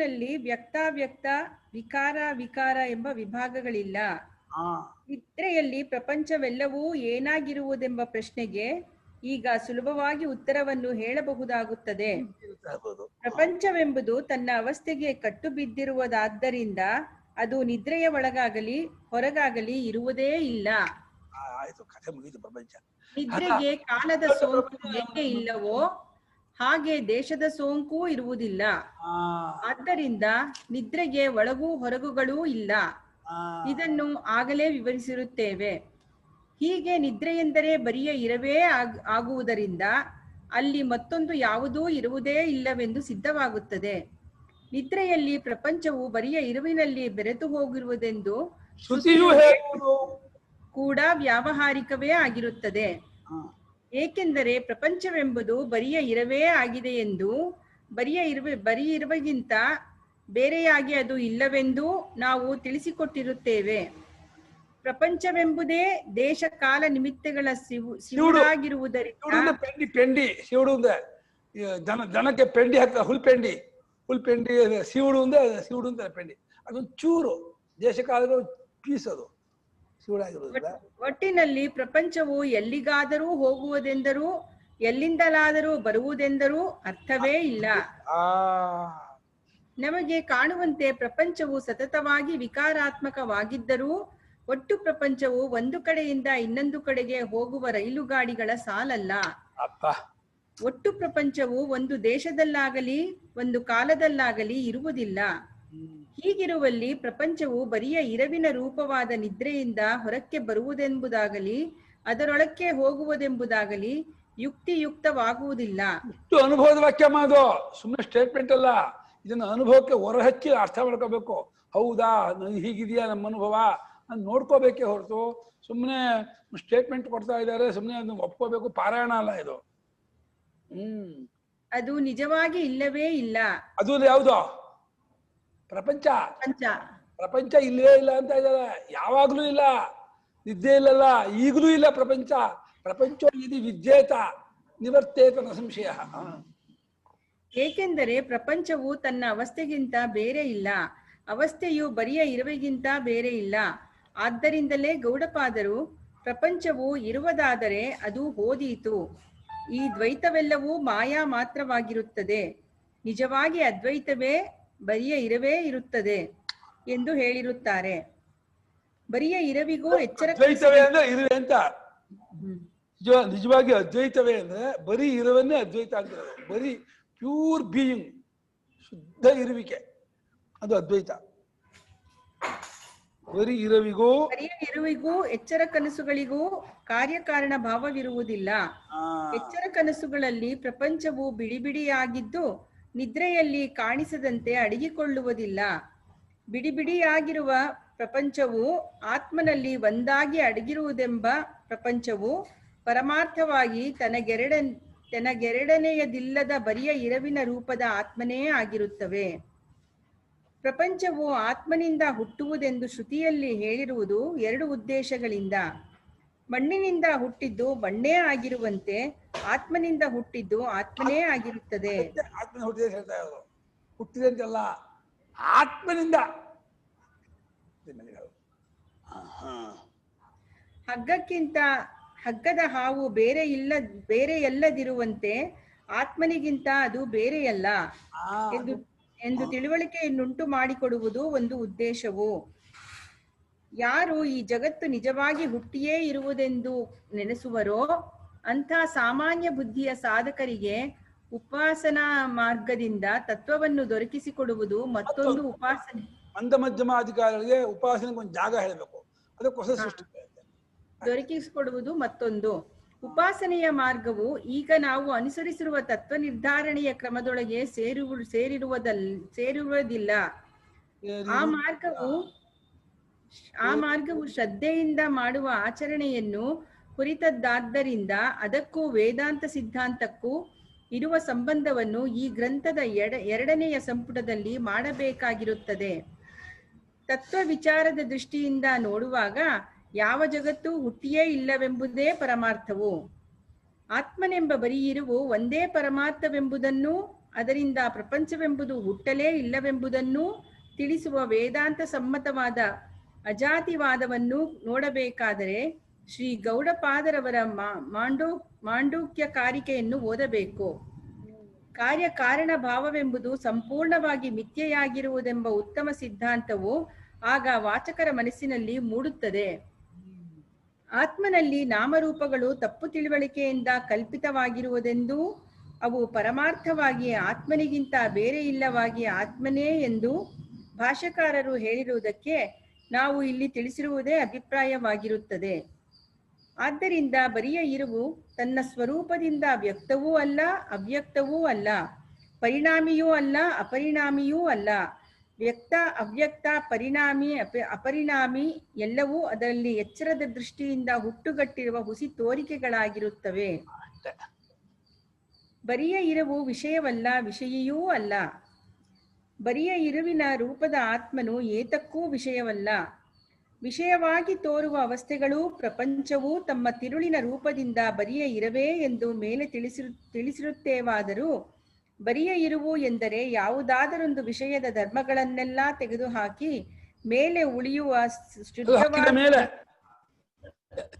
ನಲ್ಲಿ ವ್ಯಕ್ತಾವ್ಯಕ್ತ, ವಿಕಾರ ವಿಕಾರ ಎಂಬ ವಿಭಾಗಗಳಿಲ್ಲ. ನಿದ್ರೆಯಲ್ಲಿ ಪ್ರಪಂಚವೆಲ್ಲವೂ ಏನಾಗಿರುವುದೆಂಬ ಪ್ರಶ್ನೆಗೆ ಈಗ ಸುಲಭವಾಗಿ ಉತ್ತರವನ್ನು ಹೇಳಬಹುದಾಗುತ್ತದೆ. ಪ್ರಪಂಚವೆಂಬುದು ತನ್ನ ಅವಸ್ಥೆಗೆ ಕಟ್ಟು ಬಿದ್ದಿರುವುದಾದ್ದರಿಂದ ಅದು ನಿದ್ರೆಯ ಒಳಗಾಗಲಿ ಹೊರಗಾಗಲಿ ಇರುವುದೇ ಇಲ್ಲ. ನಿದ್ರೆಗೆ ಕಾಲದ ಸೋಂಕು ಹೇಗೆ ಇಲ್ಲವೋ ಹಾಗೆ ದೇಶದ ಸೋಂಕು ಇರುವುದಿಲ್ಲ. ಆದ್ದರಿಂದ ನಿದ್ರೆಗೆ ಒಳಗೂ ಹೊರಗುಗಳೂ ಇಲ್ಲ. ಇದನ್ನು ಆಗಲೇ ವಿವರಿಸಿರುತ್ತೇವೆ. ಹೀಗೆ ನಿದ್ರೆ ಎಂದರೆ ಬರಿಯ ಇರವೇ ಆಗುವುದರಿಂದ ಅಲ್ಲಿ ಮತ್ತೊಂದು ಯಾವುದೂ ಇರುವುದೇ ಇಲ್ಲವೆಂದು ಸಿದ್ಧವಾಗುತ್ತದೆ. ನಿದ್ರೆಯಲ್ಲಿ ಪ್ರಪಂಚವು ಬರಿಯ ಇರುವಿನಲ್ಲಿ ಬೆರೆತು ಹೋಗಿರುವುದೆಂದು ಕೂಡ ವ್ಯಾವಹಾರಿಕವೇ ಆಗಿರುತ್ತದೆ. ಏಕೆಂದರೆ ಪ್ರಪಂಚವೆಂಬುದು ಬರಿಯ ಇರವೇ ಆಗಿದೆ ಎಂದು, ಬರಿಯ ಇರುವಿಗಿಂತ ಬೇರೆಯಾಗಿ ಅದು ಇಲ್ಲವೆಂದು ನಾವು ತಿಳಿಸಿಕೊಟ್ಟಿರುತ್ತೇವೆ. ಪ್ರಪಂಚವೆಂಬುದೇ ದೇಶ ಕಾಲ ನಿಮಿತ್ತಗಳ ಸಿವುಡಾಗಿರುವುದರಿಂದ ಜನಕ್ಕೆ ಪೆಂಡಿ ಹಾಕ ಹುಲ್ಪೆಂಡಿ ಸಿವುಡು ಸಿವುಡು ಅಂತ ಪೆಂಡಿ ಅದೊಂದು ಚೂರು ದೇಶ ಕಾಲದ ಪೀಸದು ಸಿವುಡಾಗಿರುವುದಿಲ್ಲ. ಒಟ್ಟಿನಲ್ಲಿ ಪ್ರಪಂಚವು ಎಲ್ಲಿಗಾದರೂ ಹೋಗುವುದೆಂದರೂ ಎಲ್ಲಿಂದಲಾದರೂ ಬರುವುದೆಂದರೂ ಅರ್ಥವೇ ಇಲ್ಲ. ನಮಗೆ ಕಾಣುವಂತೆ ಪ್ರಪಂಚವು ಸತತವಾಗಿ ವಿಕಾರಾತ್ಮಕವಾಗಿದ್ದರೂ ಒಟ್ಟು ಪ್ರಪಂಚವು ಒಂದು ಕಡೆಯಿಂದ ಇನ್ನೊಂದು ಕಡೆಗೆ ಹೋಗುವ ರೈಲುಗಾಡಿಗಳ ಸಾಲಲ್ಲ. ಒಟ್ಟು ಪ್ರಪಂಚವು ಒಂದು ದೇಶದಲ್ಲಾಗಲಿ ಒಂದು ಕಾಲದಲ್ಲಾಗಲಿ ಇರುವುದಿಲ್ಲ. ಹೀಗಿರುವಲ್ಲಿ ಪ್ರಪಂಚವು ಬರಿಯ ಇರವಿನ ರೂಪವಾದ ನಿದ್ರೆಯಿಂದ ಹೊರಕ್ಕೆ ಬರುವುದೆಂಬುದಾಗಲಿ ಅದರೊಳಕ್ಕೆ ಹೋಗುವುದೆಂಬುದಾಗಲಿ ಯುಕ್ತಿಯುಕ್ತವಾಗುವುದಿಲ್ಲ. ಇಷ್ಟು ಅನುಭವದ ವಾಕ್ಯ ಮಾದು, ಸುಮ್ಮನೆ ಸ್ಟೇಟ್ಮೆಂಟ್ ಅಲ್ಲ. ಇದನ್ನ ಅನುಭವಕ್ಕೆ ಹೊರಹಚ್ಚಿ ಅರ್ಥ ಮಾಡ್ಕೋಬೇಕು. ಹೌದಾ, ಹೀಗಿದೆಯಾ ನಮ್ಮ ಅನುಭವ ಅಂತ ನೋಡ್ಕೋಬೇಕೇ ಹೊರತು ಸುಮ್ಮನೆ ಸ್ಟೇಟ್ಮೆಂಟ್ ಕೊಡ್ತಾ ಇದ್ದಾರೆ, ಸುಮ್ಮನೆ ಅದನ್ನ ಒಪ್ಕೋಬೇಕು. ಪಾರಾಯಣ ಅಲ್ಲ ಇದು. ಅದು ನಿಜವಾಗಿ ಇಲ್ಲವೇ ಇಲ್ಲ. ಅದು ಯಾವುದು? ಪ್ರಪಂಚ. ಪ್ರಪಂಚ ಇಲ್ಲವೇ ಇಲ್ಲ ಅಂತ ಇದ್ದಾರೆ. ಯಾವಾಗ್ಲೂ ಇಲ್ಲ. ನಿದ್ದೆ ಇಲ್ಲಲ್ಲ, ಈಗಲೂ ಇಲ್ಲ ಪ್ರಪಂಚ. ಪ್ರಪಂಚ ಇದು ವಿದ್ಯೇತ ನಿವರ್ತೇತ ನ ಸಂಶಯ. ಏಕೆಂದರೆ ಪ್ರಪಂಚವು ತನ್ನ ಅವಸ್ಥೆಗಿಂತ ಬೇರೆ ಇಲ್ಲ, ಅವಸ್ಥೆಯು ಬರಿಯ ಇರುವಿಗಿಂತ ಬೇರೆ ಇಲ್ಲ. ಆದ್ದರಿಂದಲೇ ಗೌಡಪಾದರು ಪ್ರಪಂಚವು ಇರುವುದಾದರೆ ಅದು ಹೋದೀತು, ಈ ದ್ವೈತವೆಲ್ಲವೂ ಮಾಯಾ ಮಾತ್ರವಾಗಿರುತ್ತದೆ, ನಿಜವಾಗಿ ಅದ್ವೈತವೇ ಬರಿಯ ಇರವೇ ಇರುತ್ತದೆ ಎಂದು ಹೇಳಿರುತ್ತಾರೆ. ಬರಿಯ ಇರವಿಗೂ ಎಚ್ಚರ. ನಿಜವಾಗಿ ಅದ್ವೈತವೇ ಅಂದ್ರೆ ಬರೀ ಇರುವನ್ನೇ ಅದ್ವೈತ ಅಂತಾರೆ. ಬರೀ ಪ್ಯೂರ್ ಬೀಯಿಂಗ್, ಶುದ್ಧ ಇರುವಿಕೆ, ಅದು ಅದ್ವೈತ. ಬರೀ ಇರುವಿಗೂ ಎಚ್ಚರ ಕನಸುಗಳಿಗೂ ಕಾರ್ಯಕಾರಣ ಭಾವವಿರುವುದಿಲ್ಲ. ಎಚ್ಚರ ಕನಸುಗಳಲ್ಲಿ ಪ್ರಪಂಚವು ಬಿಡಿ ಬಿಡಿಯಾಗಿದ್ದು ನಿದ್ರೆಯಲ್ಲಿ ಕಾಣಿಸದಂತೆ ಅಡಗಿಕೊಳ್ಳುವುದಿಲ್ಲ. ಬಿಡಿ ಬಿಡಿಯಾಗಿರುವ ಪ್ರಪಂಚವು ಆತ್ಮನಲ್ಲಿ ಒಂದಾಗಿ ಅಡಗಿರುವುದೆಂಬ ಪ್ರಪಂಚವು ಪರಮಾರ್ಥವಾಗಿ ತನಗೆರಡನೆಯದಿಲ್ಲದ ಬರಿಯ ಇರವಿನ ರೂಪದ ಆತ್ಮನೇ ಆಗಿರುತ್ತವೆ. ಪ್ರಪಂಚವು ಆತ್ಮನಿಂದ ಹುಟ್ಟುವುದೆಂದು ಶ್ರುತಿಯಲ್ಲಿ ಹೇಳಿರುವುದು ಎರಡು ಉದ್ದೇಶಗಳಿಂದ. ಮಣ್ಣಿನಿಂದ ಹುಟ್ಟಿದ್ದು ಮಣ್ಣೇ ಆಗಿರುವಂತೆ ಆತ್ಮನಿಂದ ಹುಟ್ಟಿದ್ದು ಆತ್ಮನೇ ಆಗಿರುತ್ತದೆ. ಹುಟ್ಟಿದಂತೆಲ್ಲ ಆತ್ಮನಿಂದ. ಹಗ್ಗಕ್ಕಿಂತ ಹಗ್ಗದ ಹಾವು ಬೇರೆ ಎಲ್ಲದಿರುವಂತೆ ಆತ್ಮನಿಗಿಂತ ಅದು ಬೇರೆಯಲ್ಲ ಎಂದು ತಿಳುವಳಿಕೆಯನ್ನುಂಟು ಮಾಡಿಕೊಡುವುದು ಒಂದು ಉದ್ದೇಶವು. ಯಾರು ಈ ಜಗತ್ತು ನಿಜವಾಗಿ ಹುಟ್ಟಿಯೇ ಇರುವುದೆಂದು ನೆನೆಸುವರೋ ಅಂಥ ಸಾಮಾನ್ಯ ಬುದ್ಧಿಯ ಸಾಧಕರಿಗೆ ಉಪಾಸನಾ ಮಾರ್ಗದಿಂದ ತತ್ವವನ್ನು ದೊರಕಿಸಿಕೊಡುವುದು ಮತ್ತೊಂದು ಉಪಾಸನೆ. ಮಂದ ಮಧ್ಯಮಾಧಿಕಾರಿಗಳಿಗೆ ಉಪಾಸನೆಗೆ ಒಂದು ಜಾಗ ಹೇಳಬೇಕು, ಅದಕ್ಕೋಸ್ಕರ ಸೃಷ್ಟಿ ದೊರಕಿಸಿಕೊಡುವುದು ಮತ್ತೊಂದು. ಉಪಾಸನೆಯ ಮಾರ್ಗವು ಈಗ ನಾವು ಅನುಸರಿಸಿರುವ ತತ್ವ ನಿರ್ಧಾರಣೆಯ ಕ್ರಮದೊಳಗೆ ಸೇರಿರುವುದಿಲ್ಲ. ಆ ಮಾರ್ಗವು ಶ್ರದ್ಧೆಯಿಂದ ಮಾಡುವ ಆಚರಣೆಯನ್ನು ಕುರಿತದ್ದಾದ್ದರಿಂದ ಅದಕ್ಕೂ ವೇದಾಂತ ಸಿದ್ಧಾಂತಕ್ಕೂ ಇರುವ ಸಂಬಂಧವನ್ನು ಈ ಗ್ರಂಥದ ಎರಡನೆಯ ಸಂಪುಟದಲ್ಲಿ ಮಾಡಬೇಕಾಗಿರುತ್ತದೆ. ತತ್ವ ವಿಚಾರದ ದೃಷ್ಟಿಯಿಂದ ನೋಡುವಾಗ ಯಾವ ಜಗತ್ತು ಹುಟ್ಟಿಯೇ ಇಲ್ಲವೆಂಬುದೇ ಪರಮಾರ್ಥವು. ಆತ್ಮನೆಂಬ ಬರೀ ಇರುವು ಒಂದೇ ಪರಮಾರ್ಥವೆಂಬುದನ್ನು ಅದರಿಂದ ಪ್ರಪಂಚವೆಂಬುದು ಹುಟ್ಟಲೇ ಇಲ್ಲವೆಂಬುದನ್ನು ತಿಳಿಸುವ ವೇದಾಂತ ಸಮ್ಮತವಾದ ಅಜಾತಿವಾದವನ್ನು ನೋಡಬೇಕಾದರೆ ಶ್ರೀ ಗೌಡಪಾದರವರ ಮಾಂಡೂಕ್ಯ ಕಾರಿಕೆಯನ್ನು ಓದಬೇಕು. ಕಾರ್ಯಕಾರಣ ಭಾವವೆಂಬುದು ಸಂಪೂರ್ಣವಾಗಿ ಮಿಥ್ಯೆಯಾಗಿರುವುದೆಂಬ ಉತ್ತಮ ಸಿದ್ಧಾಂತವು ಆಗ ವಾಚಕರ ಮನಸ್ಸಿನಲ್ಲಿ ಮೂಡುತ್ತದೆ. ಆತ್ಮನಲ್ಲಿ ನಾಮರೂಪಗಳು ತಪ್ಪು ತಿಳುವಳಿಕೆಯಿಂದ ಕಲ್ಪಿತವಾಗಿರುವುದೆಂದೂ ಅವು ಪರಮಾರ್ಥವಾಗಿ ಆತ್ಮನಿಗಿಂತ ಬೇರೆ ಇಲ್ಲವಾಗಿ ಆತ್ಮನೇ ಎಂದು ಭಾಷ್ಯಕಾರರು ಹೇಳಿರುವುದಕ್ಕೆ ನಾವು ಇಲ್ಲಿ ತಿಳಿಸಿರುವುದೇ ಅಭಿಪ್ರಾಯವಾಗಿರುತ್ತದೆ. ಆದ್ದರಿಂದ ಬರಿಯ ಇರುವು ತನ್ನ ಸ್ವರೂಪದಿಂದ ವ್ಯಕ್ತವೂ ಅಲ್ಲ, ಅವ್ಯಕ್ತವೂ ಅಲ್ಲ, ಪರಿಣಾಮಿಯೂ ಅಲ್ಲ, ಅಪರಿಣಾಮಿಯೂ ಅಲ್ಲ. ವ್ಯಕ್ತ, ಅವ್ಯಕ್ತ, ಪರಿಣಾಮಿ, ಅಪರಿಣಾಮಿ ಎಲ್ಲವೂ ಅದರಲ್ಲಿ ಎಚ್ಚರದ ದೃಷ್ಟಿಯಿಂದ ಹುಟ್ಟುಗಟ್ಟಿರುವ ಹುಸಿ ತೋರಿಕೆಗಳಾಗಿರುತ್ತವೆ. ಬರಿಯ ಇರುವು ವಿಷಯವಲ್ಲ, ವಿಷಯಿಯೂ ಅಲ್ಲ. ಬರಿಯ ಇರುವಿನ ರೂಪದ ಆತ್ಮನು ಏತಕ್ಕೂ ವಿಷಯವಲ್ಲ. ವಿಷಯವಾಗಿ ತೋರುವ ಅವಸ್ಥೆಗಳು ಪ್ರಪಂಚವೂ ತಮ್ಮ ತಿರುಳಿನ ರೂಪದಿಂದ ಬರಿಯ ಇರವೇ ಎಂದು ಮೇಲೆ ತಿಳಿಸಿರುತ್ತೇವಾದರೂ ಬರಿಯ ಇರುವು ಎಂದರೆ ಯಾವುದಾದರೊಂದು ವಿಷಯದ ಧರ್ಮಗಳನ್ನೆಲ್ಲ ತೆಗೆದುಹಾಕಿ ಮೇಲೆ ಉಳಿಯುವ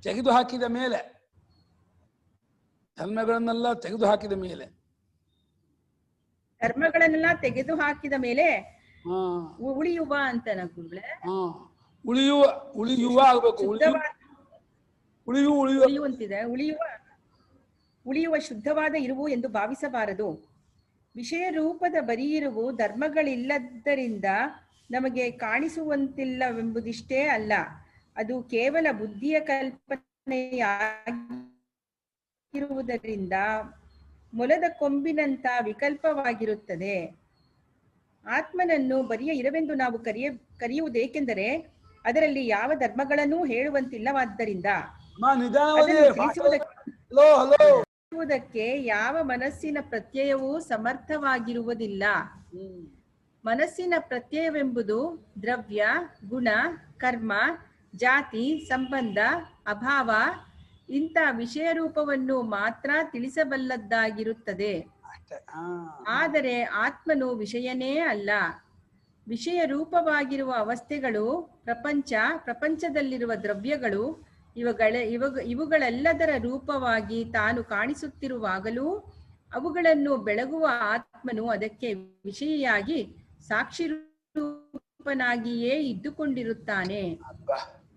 ತೆಗೆದುಹಾಕಿದ ಮೇಲೆ ಧರ್ಮಗಳನ್ನೆಲ್ಲ ತೆಗೆದುಹಾಕಿದ ಮೇಲೆ ಉಳಿಯುವ ಅಂತ ಗುರುಗಳೇ, ಉಳಿಯುವ ಆಗ್ಬೇಕು. ಉಳಿಯುವಂತಿದೆ. ಉಳಿಯುವ ಶುದ್ಧವಾದ ಇರುವು ಎಂದು ಭಾವಿಸಬಾರದು. ವಿಷಯ ರೂಪದ ಬರಿಯಿರುವು ಧರ್ಮಗಳಿಲ್ಲದ್ದರಿಂದ ನಮಗೆ ಕಾಣಿಸುವಂತಿಲ್ಲವೆಂಬುದಿಷ್ಟೇ ಅಲ್ಲ, ಅದು ಕೇವಲ ಬುದ್ಧಿಯ ಕಲ್ಪನೆಯಾಗಿರುವುದರಿಂದ ಮೊಲದ ಕೊಂಬಿನಂತ ವಿಕಲ್ಪವಾಗಿರುತ್ತದೆ. ಆತ್ಮನನ್ನು ಬರಿಯ ಇರವೆಂದು ನಾವು ಕರೆಯುವುದೇಕೆಂದರೆ ಅದರಲ್ಲಿ ಯಾವ ಧರ್ಮಗಳನ್ನೂ ಹೇಳುವಂತಿಲ್ಲವಾದ್ದರಿಂದ ತಿಳಿಸುವುದಕ್ಕೆ ಯಾವ ಮನಸ್ಸಿನ ಪ್ರತ್ಯಯವೂ ಸಮರ್ಥವಾಗಿರುವುದಿಲ್ಲ. ಮನಸ್ಸಿನ ಪ್ರತ್ಯಯವೆಂಬುದು ದ್ರವ್ಯ, ಗುಣ, ಕರ್ಮ, ಜಾತಿ, ಸಂಬಂಧ, ಅಭಾವ ಇಂಥ ವಿಷಯ ರೂಪವನ್ನು ಮಾತ್ರ ತಿಳಿಸಬಲ್ಲದ್ದಾಗಿರುತ್ತದೆ. ಆದರೆ ಆತ್ಮನು ವಿಷಯನೇ ಅಲ್ಲ. ವಿಷಯ ರೂಪವಾಗಿರುವ ಅವಸ್ಥೆಗಳು, ಪ್ರಪಂಚದಲ್ಲಿರುವ ದ್ರವ್ಯಗಳು ಇವುಗಳೆಲ್ಲದರ ರೂಪವಾಗಿ ತಾನು ಕಾಣಿಸುತ್ತಿರುವಾಗಲೂ ಅವುಗಳನ್ನು ಬೆಳಗುವ ಆತ್ಮನು ಅದಕ್ಕೆ ವಿಷಯಿಯಾಗಿ ಸಾಕ್ಷಿ ರೂಪನಾಗಿಯೇ ಇದ್ದುಕೊಂಡಿರುತ್ತಾನೆ.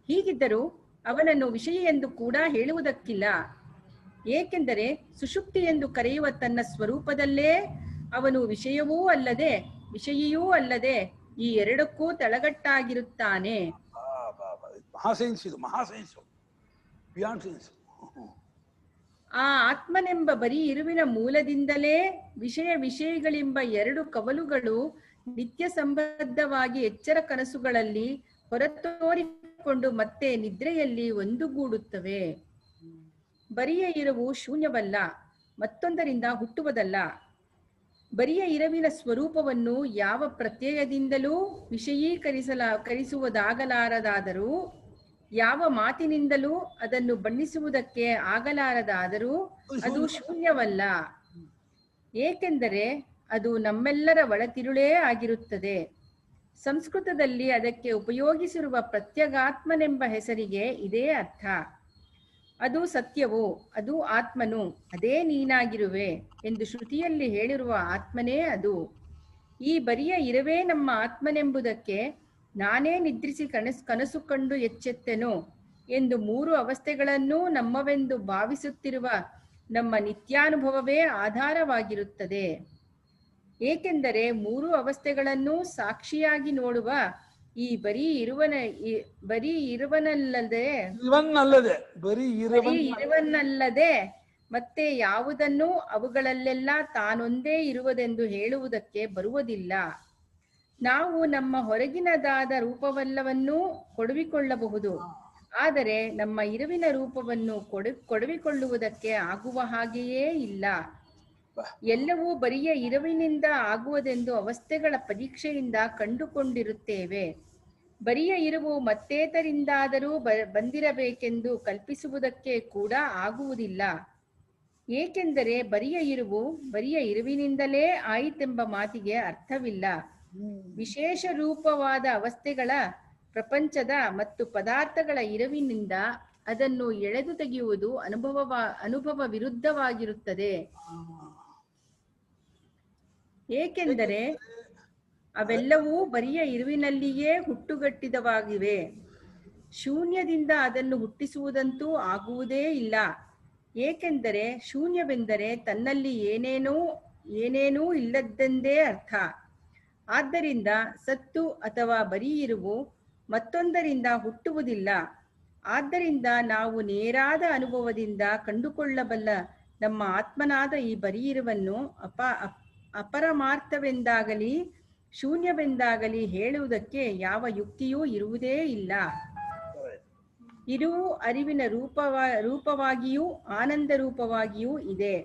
ಹೀಗಿದ್ದರೂ ಅವನನ್ನು ವಿಷಯ ಎಂದು ಕೂಡ ಹೇಳುವುದಕ್ಕಿಲ್ಲ. ಏಕೆಂದರೆ ಸುಷುಪ್ತಿ ಎಂದು ಕರೆಯುವ ತನ್ನ ಸ್ವರೂಪದಲ್ಲೇ ಅವನು ವಿಷಯವೂ ಅಲ್ಲದೆ ವಿಷಯಿಯೂ ಅಲ್ಲದೆ ಈ ಎರಡಕ್ಕೂ ತಳಗಟ್ಟಾಗಿರುತ್ತಾನೆ. ಆ ಆತ್ಮನೆಂಬ ಬರೀ ಇರುವಿನ ಮೂಲದಿಂದಲೇ ವಿಷಯಗಳೆಂಬ ಎರಡು ಕವಲುಗಳು ನಿತ್ಯ ಸಂಬದ್ಧವಾಗಿ ಎಚ್ಚರ ಕನಸುಗಳಲ್ಲಿ ಹೊರತೋರಿಕೊಂಡು ಮತ್ತೆ ನಿದ್ರೆಯಲ್ಲಿ ಒಂದುಗೂಡುತ್ತವೆ. ಬರಿಯ ಇರುವು ಶೂನ್ಯವಲ್ಲ, ಮತ್ತೊಂದರಿಂದ ಹುಟ್ಟುವುದಲ್ಲ. ಬರಿಯ ಇರುವಿನ ಸ್ವರೂಪವನ್ನು ಯಾವ ಪ್ರತ್ಯಯದಿಂದಲೂ ವಿಷಯೀಕರಿಸುವುದಾಗಲಾರದಾದರೂ ಯಾವ ಮಾತಿನಿಂದಲೂ ಅದನ್ನು ಬಣ್ಣಿಸುವುದಕ್ಕೆ ಆಗಲಾರದಾದರೂ ಅದು ಶೂನ್ಯವಲ್ಲ. ಏಕೆಂದರೆ ಅದು ನಮ್ಮೆಲ್ಲರ ಒಳತಿರುಳೇ ಆಗಿರುತ್ತದೆ. ಸಂಸ್ಕೃತದಲ್ಲಿ ಅದಕ್ಕೆ ಉಪಯೋಗಿಸಿರುವ ಪ್ರತ್ಯಗಾತ್ಮನೆಂಬ ಹೆಸರಿಗೆ ಇದೇ ಅರ್ಥ. ಅದು ಸತ್ಯವು, ಅದು ಆತ್ಮನು, ಅದೇ ನೀನಾಗಿರುವೆ ಎಂದು ಶ್ರುತಿಯಲ್ಲಿ ಹೇಳಿರುವ ಆತ್ಮನೇ ಅದು. ಈ ಬರಿಯ ಇರುವೇ ನಮ್ಮ ಆತ್ಮನೆಂಬುದಕ್ಕೆ ನಾನೇ ನಿದ್ರಿಸಿ ಕನಸು ಕಂಡು ಎಚ್ಚೆತ್ತೆನು ಎಂದು ಮೂರು ಅವಸ್ಥೆಗಳನ್ನೂ ನಮ್ಮವೆಂದು ಭಾವಿಸುತ್ತಿರುವ ನಮ್ಮ ನಿತ್ಯಾನುಭವವೇ ಆಧಾರವಾಗಿರುತ್ತದೆ. ಏಕೆಂದರೆ ಮೂರು ಅವಸ್ಥೆಗಳನ್ನೂ ಸಾಕ್ಷಿಯಾಗಿ ನೋಡುವ ಈ ಬರೀ ಇರುವನ್ನಲ್ಲದೆ ಮತ್ತೆ ಯಾವುದನ್ನು ಅವುಗಳಲ್ಲೆಲ್ಲ ತಾನೊಂದೇ ಇರುವುದೆಂದು ಹೇಳುವುದಕ್ಕೆ ಬರುವುದಿಲ್ಲ. ನಾವು ನಮ್ಮ ಹೊರಗಿನದಾದ ರೂಪವೆಲ್ಲವನ್ನೂ ಕೊಡವಿಕೊಳ್ಳಬಹುದು, ಆದರೆ ನಮ್ಮ ಇರುವಿನ ರೂಪವನ್ನು ಕೊಡವಿಕೊಳ್ಳುವುದಕ್ಕೆ ಆಗುವ ಹಾಗೆಯೇ ಇಲ್ಲ. ಎಲ್ಲವೂ ಬರಿಯ ಇರುವಿನಿಂದ ಆಗುವುದೆಂದು ಅವಸ್ಥೆಗಳ ಪರೀಕ್ಷೆಯಿಂದ ಕಂಡುಕೊಂಡಿರುತ್ತೇವೆ. ಬರಿಯ ಇರುವು ಮತ್ತೇತರಿಂದಾದರೂ ಬಂದಿರಬೇಕೆಂದು ಕಲ್ಪಿಸುವುದಕ್ಕೆ ಕೂಡ ಆಗುವುದಿಲ್ಲ. ಏಕೆಂದರೆ ಬರಿಯ ಇರುವಿನಿಂದಲೇ ಆಯಿತೆಂಬ ಮಾತಿಗೆ ಅರ್ಥವಿಲ್ಲ. ವಿಶೇಷ ರೂಪವಾದ ಅವಸ್ಥೆಗಳ ಪ್ರಪಂಚದ ಮತ್ತು ಪದಾರ್ಥಗಳ ಇರುವಿನಿಂದ ಅದನ್ನು ಎಳೆದು ತೆಗೆಯುವುದು ಅನುಭವ ವಿರುದ್ಧವಾಗಿರುತ್ತದೆ. ಏಕೆಂದರೆ ಅವೆಲ್ಲವೂ ಬರಿಯ ಇರುವಿನಲ್ಲಿಯೇ ಹುಟ್ಟುಗಟ್ಟಿದವಾಗಿವೆ. ಶೂನ್ಯದಿಂದ ಅದನ್ನು ಹುಟ್ಟಿಸುವುದಂತೂ ಆಗುವುದೇ ಇಲ್ಲ. ಏಕೆಂದರೆ ಶೂನ್ಯವೆಂದರೆ ತನ್ನಲ್ಲಿ ಏನೇನೂ ಇಲ್ಲದ್ದೆಂದೇ ಅರ್ಥ. ಆದ್ದರಿಂದ ಸತ್ತು ಅಥವಾ ಬರೀ ಇರುವು ಮತ್ತೊಂದರಿಂದ ಹುಟ್ಟುವುದಿಲ್ಲ. ಆದ್ದರಿಂದ ನಾವು ನೇರಾದ ಅನುಭವದಿಂದ ಕಂಡುಕೊಳ್ಳಬಲ್ಲ ನಮ್ಮ ಆತ್ಮನಾದ ಈ ಬರೀ ಇರುವನ್ನು ಅಪರಮಾರ್ಥವೆಂದಾಗಲಿ ಶೂನ್ಯವೆಂದಾಗಲಿ ಹೇಳುವುದಕ್ಕೆ ಯಾವ ಯುಕ್ತಿಯೂ ಇರುವುದೇ ಇಲ್ಲ. ಇರುವು ಅರಿವಿನ ರೂಪವಾಗಿಯೂ ಆನಂದ ರೂಪವಾಗಿಯೂ ಇದೆ.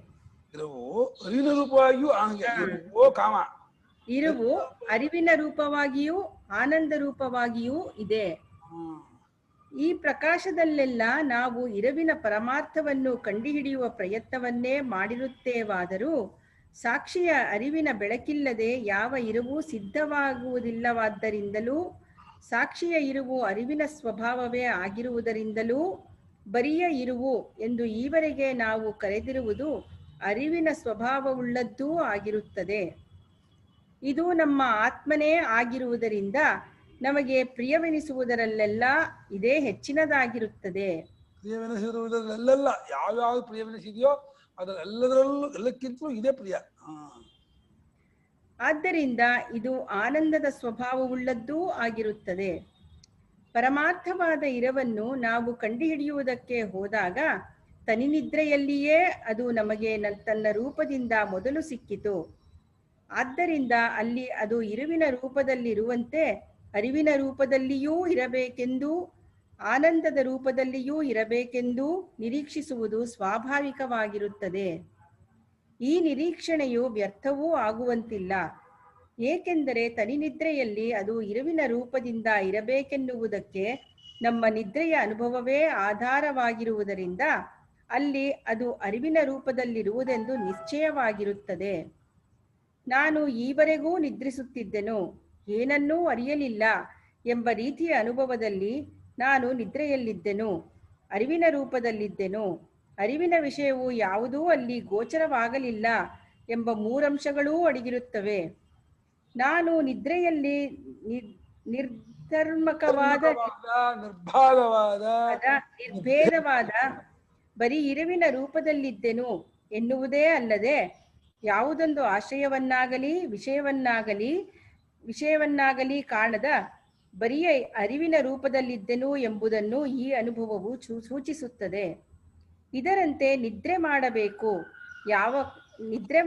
ಇರುವು ಅರಿವಿನ ರೂಪವಾಗಿಯೂ ಆನಂದ ರೂಪವಾಗಿಯೂ ಇದೆ. ಈ ಪ್ರಕಾಶದಲ್ಲೆಲ್ಲ ನಾವು ಇರುವಿನ ಪರಮಾರ್ಥವನ್ನು ಕಂಡುಹಿಡಿಯುವ ಪ್ರಯತ್ನವನ್ನೇ ಮಾಡಿರುತ್ತೇವಾದರೂ ಸಾಕ್ಷಿಯ ಅರಿವಿನ ಬೆಳಕಿಲ್ಲದೆ ಯಾವ ಇರುವು ಸಿದ್ಧವಾಗುವುದಿಲ್ಲವಾದ್ದರಿಂದಲೂ ಸಾಕ್ಷಿಯ ಇರುವು ಅರಿವಿನ ಸ್ವಭಾವವೇ ಆಗಿರುವುದರಿಂದಲೂ ಬರಿಯ ಇರುವು ಎಂದು ಈವರೆಗೆ ನಾವು ಕರೆದಿರುವುದು ಅರಿವಿನ ಸ್ವಭಾವವುಳ್ಳದ್ದೂ ಆಗಿರುತ್ತದೆ. ಇದು ನಮ್ಮ ಆತ್ಮನೇ ಆಗಿರುವುದರಿಂದ ನಮಗೆ ಪ್ರಿಯವೆನಿಸುವುದರಲ್ಲೆಲ್ಲ ಇದೇ ಹೆಚ್ಚಿನದಾಗಿರುತ್ತದೆ. ಪ್ರಿಯವೆನಿಸಿರುವುದರಲ್ಲೆಲ್ಲ ಯಾವ್ಯಾವ ಪ್ರಿಯವೆನಿಸಿದೆಯೋ ಅದರೆಲ್ಲದರಲ್ಲೂ ಎಲ್ಲಕ್ಕಿಂತಲೂ ಇದೇ ಪ್ರಿಯ. ಆದ್ದರಿಂದ ಇದು ಆನಂದದ ಸ್ವಭಾವವುಳ್ಳದ್ದೂ ಆಗಿರುತ್ತದೆ. ಪರಮಾರ್ಥವಾದ ಇರವನ್ನು ನಾವು ಕಂಡುಹಿಡಿಯುವುದಕ್ಕೆ ಹೋದಾಗ ತನಿನಿದ್ರೆಯಲ್ಲಿಯೇ ಅದು ನಮಗೆ ತನ್ನ ರೂಪದಿಂದ ಮೊದಲು ಸಿಕ್ಕಿತು. ಆದ್ದರಿಂದ ಅಲ್ಲಿ ಅದು ಇರುವಿನ ರೂಪದಲ್ಲಿರುವಂತೆ ಅರಿವಿನ ರೂಪದಲ್ಲಿಯೂ ಇರಬೇಕೆಂದೂ ಆನಂದದ ರೂಪದಲ್ಲಿಯೂ ಇರಬೇಕೆಂದೂ ನಿರೀಕ್ಷಿಸುವುದು ಸ್ವಾಭಾವಿಕವಾಗಿರುತ್ತದೆ. ಈ ನಿರೀಕ್ಷಣೆಯು ವ್ಯರ್ಥವೂ ಆಗುವಂತಿಲ್ಲ. ಏಕೆಂದರೆ ತನಿನಿದ್ರೆಯಲ್ಲಿ ಅದು ಇರುವಿನ ರೂಪದಿಂದ ಇರಬೇಕೆನ್ನುವುದಕ್ಕೆ ನಮ್ಮ ನಿದ್ರೆಯ ಅನುಭವವೇ ಆಧಾರವಾಗಿರುವುದರಿಂದ ಅಲ್ಲಿ ಅದು ಅರಿವಿನ ರೂಪದಲ್ಲಿರುವುದೆಂದು ನಿಶ್ಚಯವಾಗಿರುತ್ತದೆ. ನಾನು ಈವರೆಗೂ ನಿದ್ರಿಸುತ್ತಿದ್ದೆನು, ಏನನ್ನೂ ಅರಿಯಲಿಲ್ಲ ಎಂಬ ರೀತಿಯ ಅನುಭವದಲ್ಲಿ ನಾನು ನಿದ್ರೆಯಲ್ಲಿದ್ದೆನು, ಅರಿವಿನ ರೂಪದಲ್ಲಿದ್ದೆನು, ಅರಿವಿನ ವಿಷಯವು ಯಾವುದೂ ಅಲ್ಲಿ ಗೋಚರವಾಗಲಿಲ್ಲ ಎಂಬ ಮೂರಂಶಗಳೂ ಅಡಗಿರುತ್ತವೆ. ನಾನು ನಿದ್ರೆಯಲ್ಲಿ ನಿರ್ಭೇದವಾದ ಬರೀ ಇರುವಿನ ರೂಪದಲ್ಲಿದ್ದೆನು ಎನ್ನುವುದೇ ಅಲ್ಲದೆ ಯಾವುದೊಂದು ಆಶ್ರಯವನ್ನಾಗಲಿ ವಿಷಯವನ್ನಾಗಲಿ ಕಾಣದ ಬರಿಯ ಅರಿವಿನ ರೂಪದಲ್ಲಿದ್ದೆನು ಎಂಬುದನ್ನು ಈ ಅನುಭವವು ಸೂಚಿಸುತ್ತದೆ. ಇದರಂತೆ ನಿದ್ರೆ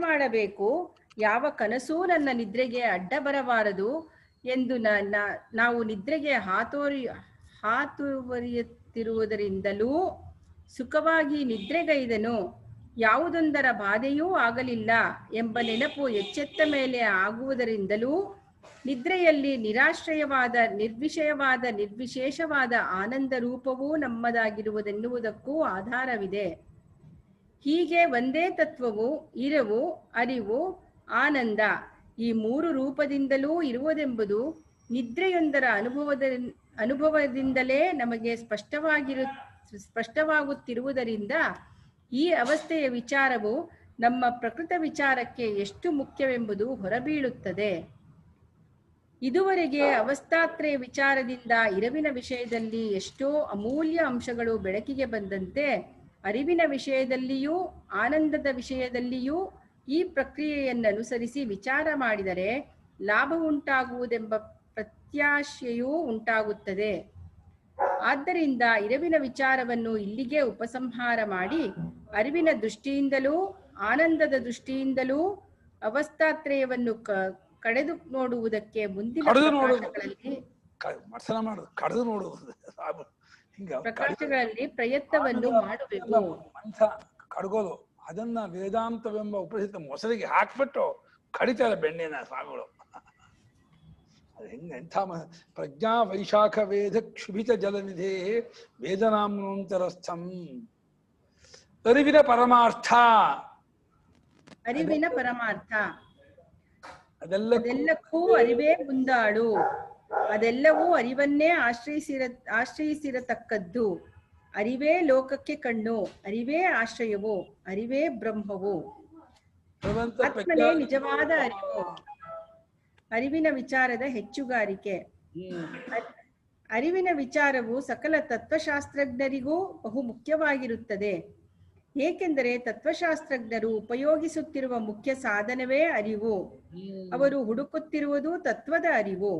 ಮಾಡಬೇಕು, ಯಾವ ಕನಸೂ ನನ್ನ ನಿದ್ರೆಗೆ ಅಡ್ಡ ಬರಬಾರದು ಎಂದು ನಾವು ನಿದ್ರೆಗೆ ಹಾತುವರಿಯುತ್ತಿರುವುದರಿಂದಲೂ ಸುಖವಾಗಿ ನಿದ್ರೆಗೈದನು, ಯಾವುದೊಂದರ ಬಾಧೆಯೂ ಆಗಲಿಲ್ಲ ಎಂಬ ನೆನಪು ಎಚ್ಚೆತ್ತ ಮೇಲೆ ಆಗುವುದರಿಂದಲೂ ನಿದ್ರೆಯಲ್ಲಿ ನಿರಾಶ್ರಯವಾದ ನಿರ್ವಿಷಯವಾದ ನಿರ್ವಿಶೇಷವಾದ ಆನಂದ ರೂಪವೂ ನಮ್ಮದಾಗಿರುವುದೆನ್ನುವುದಕ್ಕೂ ಆಧಾರವಿದೆ. ಹೀಗೆ ಒಂದೇ ತತ್ವವು ಇರುವು, ಅರಿವು, ಆನಂದ ಈ ಮೂರು ರೂಪದಿಂದಲೂ ಇರುವುದೆಂಬುದು ನಿದ್ರೆಯೊಂದರ ಅನುಭವದಿಂದಲೇ ನಮಗೆ ಸ್ಪಷ್ಟವಾಗುತ್ತಿರುವುದರಿಂದ ಈ ಅವಸ್ಥೆಯ ವಿಚಾರವು ನಮ್ಮ ಪ್ರಕೃತ ವಿಚಾರಕ್ಕೆ ಎಷ್ಟು ಮುಖ್ಯವೆಂಬುದು ಹೊರಬೀಳುತ್ತದೆ. ಇದುವರೆಗೆ ಅವಸ್ಥಾತ್ರಯ ವಿಚಾರದಿಂದ ಇರುವಿನ ವಿಷಯದಲ್ಲಿ ಎಷ್ಟೋ ಅಮೂಲ್ಯ ಅಂಶಗಳು ಬೆಳಕಿಗೆ ಬಂದಂತೆ ಅರಿವಿನ ವಿಷಯದಲ್ಲಿಯೂ ಆನಂದದ ವಿಷಯದಲ್ಲಿಯೂ ಈ ಪ್ರಕ್ರಿಯೆಯನ್ನನುಸರಿಸಿ ವಿಚಾರ ಮಾಡಿದರೆ ಲಾಭ ಉಂಟಾಗುವುದೆಂಬ ಪ್ರತ್ಯಾಶೆಯೂ ಉಂಟಾಗುತ್ತದೆ. ಆದ್ದರಿಂದ ಇರುವಿನ ವಿಚಾರವನ್ನು ಇಲ್ಲಿಗೆ ಉಪಸಂಹಾರ ಮಾಡಿ ಅರಿವಿನ ದೃಷ್ಟಿಯಿಂದಲೂ ಆನಂದದ ದೃಷ್ಟಿಯಿಂದಲೂ ಅವಸ್ಥಾತ್ರಯವನ್ನು ಕಡೆದು ನೋಡುವುದಕ್ಕೆ ಮುಂದಿನ ಪ್ರಕಾಶಗಳಲ್ಲಿ ಪ್ರಯತ್ನವನ್ನು ಮಾಡಬೇಕು. ಕಡ್ಗೋದು ಅದನ್ನ ವೇದಾಂತವೆಂಬ ಉಪನಿಷತ್ ಮೊಸರಿಗೆ ಹಾಕ್ಬಿಟ್ಟು ಕಡಿತಾರೆ ಬೆಣ್ಣೆನ ಸ್ವಾಮಿಗಳು. ಅದು ಹೆಂಗ ಎಂಥ ಪ್ರಜ್ಞಾ ವೈಶಾಖ ವೇದ ಕ್ಷುಭಿತ ಜಲನಿಧೇ ವೇದನಾಮ್ನೋಂತರಸ್ಥಂ. ಅರಿವಿನ ಪರಮಾರ್ಥ. ಅರಿವಿನ ಪರಮಾರ್ಥ. ಅದೆಲ್ಲಕ್ಕೂ ಅದೆಲ್ಲಕ್ಕೂ ಅರಿವೇ ಮುಂದಾಳು. ಅದೆಲ್ಲವೂ ಅರಿವನ್ನೇ ಆಶ್ರಯಿಸಿರತಕ್ಕದ್ದು. ಅರಿವೇ ಲೋಕಕ್ಕೆ ಕಣ್ಣು, ಅರಿವೇ ಆಶ್ರಯವು, ಅರಿವೇ ಬ್ರಹ್ಮವು. ಭಗವಂತ ಆತ್ಮನೇ ನಿಜವಾದ ಅರಿವು. ಅರಿವಿನ ವಿಚಾರದ ಹೆಚ್ಚುಗಾರಿಕೆ. ಅರಿವಿನ ವಿಚಾರವು ಸಕಲ ತತ್ವಶಾಸ್ತ್ರಜ್ಞರಿಗೂ ಬಹು ಮುಖ್ಯವಾಗಿರುತ್ತದೆ. ಏಕೆಂದರೆ ತತ್ವಶಾಸ್ತ್ರಜ್ಞರು ಉಪಯೋಗಿಸುತ್ತಿರುವ ಮುಖ್ಯ ಸಾಧನವೇ ಅರಿವು. ಅವರು ಹುಡುಕುತ್ತಿರುವುದು ತತ್ವದ ಅರಿವು.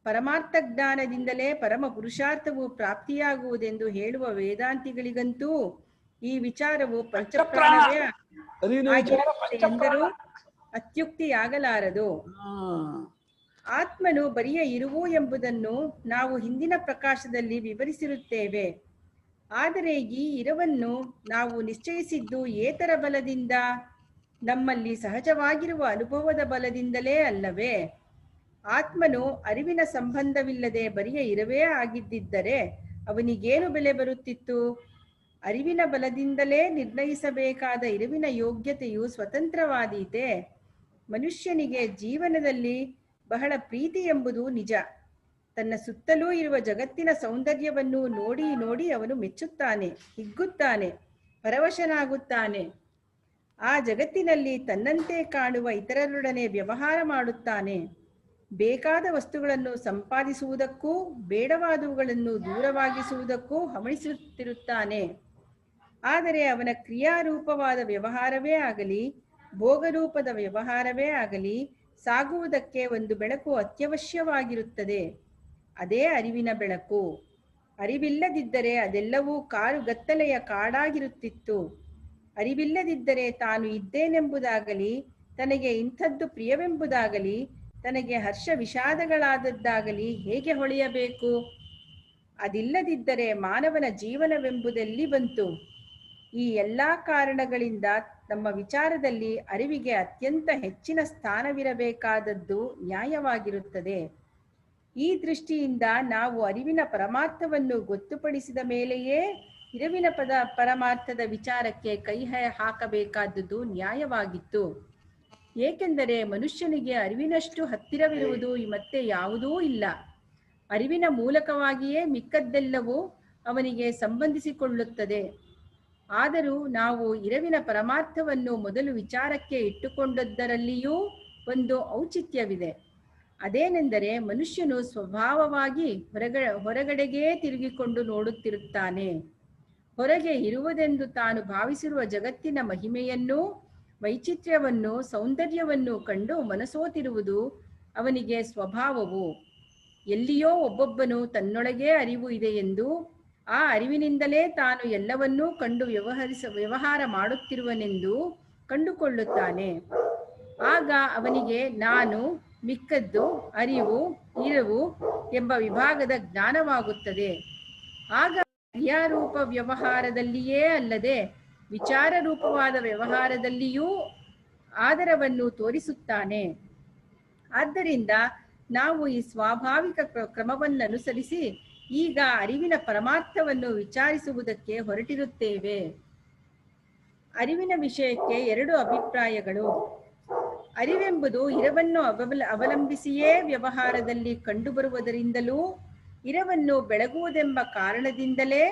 ಪರಮಾರ್ಥ ಜ್ಞಾನದಿಂದಲೇ ಪರಮ ಪುರುಷಾರ್ಥವು ಪ್ರಾಪ್ತಿಯಾಗುವುದೆಂದು ಹೇಳುವ ವೇದಾಂತಿಗಳಿಗಂತೂ ಈ ವಿಚಾರವು ಪಂಚಪ್ರಾಣವೇ ಎಂದರೂ ಅತ್ಯುಕ್ತಿಯಾಗಲಾರದು. ಆತ್ಮನು ಬರಿಯ ಇರುವು ಎಂಬುದನ್ನು ನಾವು ಹಿಂದಿನ ಪ್ರಕಾಶದಲ್ಲಿ ವಿವರಿಸಿರುತ್ತೇವೆ. ಆದರೆ ಈ ಇರವನ್ನು ನಾವು ನಿಶ್ಚಯಿಸಿದ್ದು ಏತರ ಬಲದಿಂದ, ನಮ್ಮಲ್ಲಿ ಸಹಜವಾಗಿರುವ ಅನುಭವದ ಬಲದಿಂದಲೇ ಅಲ್ಲವೇ? ಆತ್ಮನು ಅರಿವಿನ ಸಂಬಂಧವಿಲ್ಲದೆ ಬರಿಯ ಇರವೇ ಆಗಿದ್ದಿದ್ದರೆ ಅವನಿಗೇನು ಬೆಲೆ ಬರುತ್ತಿತ್ತು? ಅರಿವಿನ ಬಲದಿಂದಲೇ ನಿರ್ಣಯಿಸಬೇಕಾದ ಇರುವಿನ ಯೋಗ್ಯತೆಯು ಸ್ವತಂತ್ರವಾದೀತೆ. ಮನುಷ್ಯನಿಗೆ ಜೀವನದಲ್ಲಿ ಬಹಳ ಪ್ರೀತಿ ಎಂಬುದು ನಿಜ. ತನ್ನ ಸುತ್ತಲೂ ಇರುವ ಜಗತ್ತಿನ ಸೌಂದರ್ಯವನ್ನು ನೋಡಿ ನೋಡಿ ಅವನು ಮೆಚ್ಚುತ್ತಾನೆ, ಹಿಗ್ಗುತ್ತಾನೆ, ಪರವಶನಾಗುತ್ತಾನೆ. ಆ ಜಗತ್ತಿನಲ್ಲಿ ತನ್ನಂತೆ ಕಾಣುವ ಇತರರೊಡನೆ ವ್ಯವಹಾರ ಮಾಡುತ್ತಾನೆ. ಬೇಕಾದ ವಸ್ತುಗಳನ್ನು ಸಂಪಾದಿಸುವುದಕ್ಕೂ ಬೇಡವಾದವುಗಳನ್ನು ದೂರವಾಗಿಸುವುದಕ್ಕೂ ಹವಣಿಸುತ್ತಿರುತ್ತಾನೆ. ಆದರೆ ಅವನ ಕ್ರಿಯಾರೂಪವಾದ ವ್ಯವಹಾರವೇ ಆಗಲಿ, ಭೋಗರೂಪದ ವ್ಯವಹಾರವೇ ಆಗಲಿ, ಸಾಗುವುದಕ್ಕೆ ಒಂದು ಬೆಳಕು ಅತ್ಯವಶ್ಯವಾಗಿರುತ್ತದೆ. ಅದೇ ಅರಿವಿನ ಬೆಳಕು. ಅರಿವಿಲ್ಲದಿದ್ದರೆ ಅದೆಲ್ಲವೂ ಕಾರುಗತ್ತಲೆಯ ಕಾಡಾಗಿರುತ್ತಿತ್ತು. ಅರಿವಿಲ್ಲದಿದ್ದರೆ ತಾನು ಇದ್ದೇನೆಂಬುದಾಗಲಿ, ತನಗೆ ಇಂಥದ್ದು ಪ್ರಿಯವೆಂಬುದಾಗಲಿ, ತನಗೆ ಹರ್ಷ ವಿಷಾದಗಳಾದದ್ದಾಗಲಿ ಹೇಗೆ ಹೊಳೆಯಬೇಕು? ಅದಿಲ್ಲದಿದ್ದರೆ ಮಾನವನ ಜೀವನವೆಂಬುದೆಲ್ಲಿ ಬಂತು? ಈ ಎಲ್ಲ ಕಾರಣಗಳಿಂದ ನಮ್ಮ ವಿಚಾರದಲ್ಲಿ ಅರಿವಿಗೆ ಅತ್ಯಂತ ಹೆಚ್ಚಿನ ಸ್ಥಾನವಿರಬೇಕಾದದ್ದು ನ್ಯಾಯವಾಗಿರುತ್ತದೆ. ಈ ದೃಷ್ಟಿಯಿಂದ ನಾವು ಅರಿವಿನ ಪರಮಾರ್ಥವನ್ನು ಗೊತ್ತುಪಡಿಸಿದ ಮೇಲೆಯೇ ಇರವಿನ ಪರಮಾರ್ಥದ ವಿಚಾರಕ್ಕೆ ಕೈ ಹಾಕಬೇಕಾದದ್ದು ನ್ಯಾಯವಾಗಿತ್ತು. ಏಕೆಂದರೆ ಮನುಷ್ಯನಿಗೆ ಅರಿವಿನಷ್ಟು ಹತ್ತಿರವಿರುವುದು ಮತ್ತೆ ಯಾವುದೂ ಇಲ್ಲ. ಅರಿವಿನ ಮೂಲಕವಾಗಿಯೇ ಮಿಕ್ಕದ್ದೆಲ್ಲವೂ ಅವನಿಗೆ ಸಂಬಂಧಿಸಿಕೊಳ್ಳುತ್ತದೆ. ಆದರೂ ನಾವು ಇರವಿನ ಪರಮಾರ್ಥವನ್ನು ಮೊದಲು ವಿಚಾರಕ್ಕೆ ಇಟ್ಟುಕೊಂಡದ್ದರಲ್ಲಿಯೂ ಒಂದು ಔಚಿತ್ಯವಿದೆ. ಅದೇನೆಂದರೆ ಮನುಷ್ಯನು ಸ್ವಭಾವವಾಗಿ ಹೊರಗಡೆಗೇ ತಿರುಗಿಕೊಂಡು ನೋಡುತ್ತಿರುತ್ತಾನೆ. ಹೊರಗೆ ಇರುವುದೆಂದು ತಾನು ಭಾವಿಸಿರುವ ಜಗತ್ತಿನ ಮಹಿಮೆಯನ್ನು, ವೈಚಿತ್ರ್ಯವನ್ನು, ಸೌಂದರ್ಯವನ್ನು ಕಂಡು ಮನಸೋತಿರುವುದು ಅವನಿಗೆ ಸ್ವಭಾವವು. ಎಲ್ಲಿಯೋ ಒಬ್ಬೊಬ್ಬನು ತನ್ನೊಳಗೇ ಅರಿವು ಇದೆ ಎಂದು, ಆ ಅರಿವಿನಿಂದಲೇ ತಾನು ಎಲ್ಲವನ್ನೂ ಕಂಡು ವ್ಯವಹಾರ ಮಾಡುತ್ತಿರುವನೆಂದು ಕಂಡುಕೊಳ್ಳುತ್ತಾನೆ. ಆಗ ಅವನಿಗೆ ನಾನು, ಮಿಕ್ಕದ್ದು, ಅರಿವು, ಇರುವು ಎಂಬ ವಿಭಾಗದ ಜ್ಞಾನವಾಗುತ್ತದೆ. ಆಗ ಕ್ರಿಯಾರೂಪ ವ್ಯವಹಾರದಲ್ಲಿಯೇ ಅಲ್ಲದೆ ವಿಚಾರ ರೂಪವಾದ ವ್ಯವಹಾರದಲ್ಲಿಯೂ ಆದರವನ್ನು ತೋರಿಸುತ್ತಾನೆ. ಆದ್ದರಿಂದ ನಾವು ಈ ಸ್ವಾಭಾವಿಕ ಕ್ರಮವನ್ನನುಸರಿಸಿ ಈಗ ಅರಿವಿನ ಪರಮಾರ್ಥವನ್ನು ವಿಚಾರಿಸುವುದಕ್ಕೆ ಹೊರಟಿರುತ್ತೇವೆ. ಅರಿವಿನ ವಿಷಯಕ್ಕೆ ಎರಡು ಅಭಿಪ್ರಾಯಗಳು. ಅರಿವೆಂಬುದು ಇರವನ್ನು ಅವಲಂಬಿಸಿಯೇ ವ್ಯವಹಾರದಲ್ಲಿ ಕಂಡುಬರುವುದರಿಂದಲೂ, ಇರವನ್ನು ಬೆಳಗುವುದೆಂಬ ಕಾರಣದಿಂದಲೇ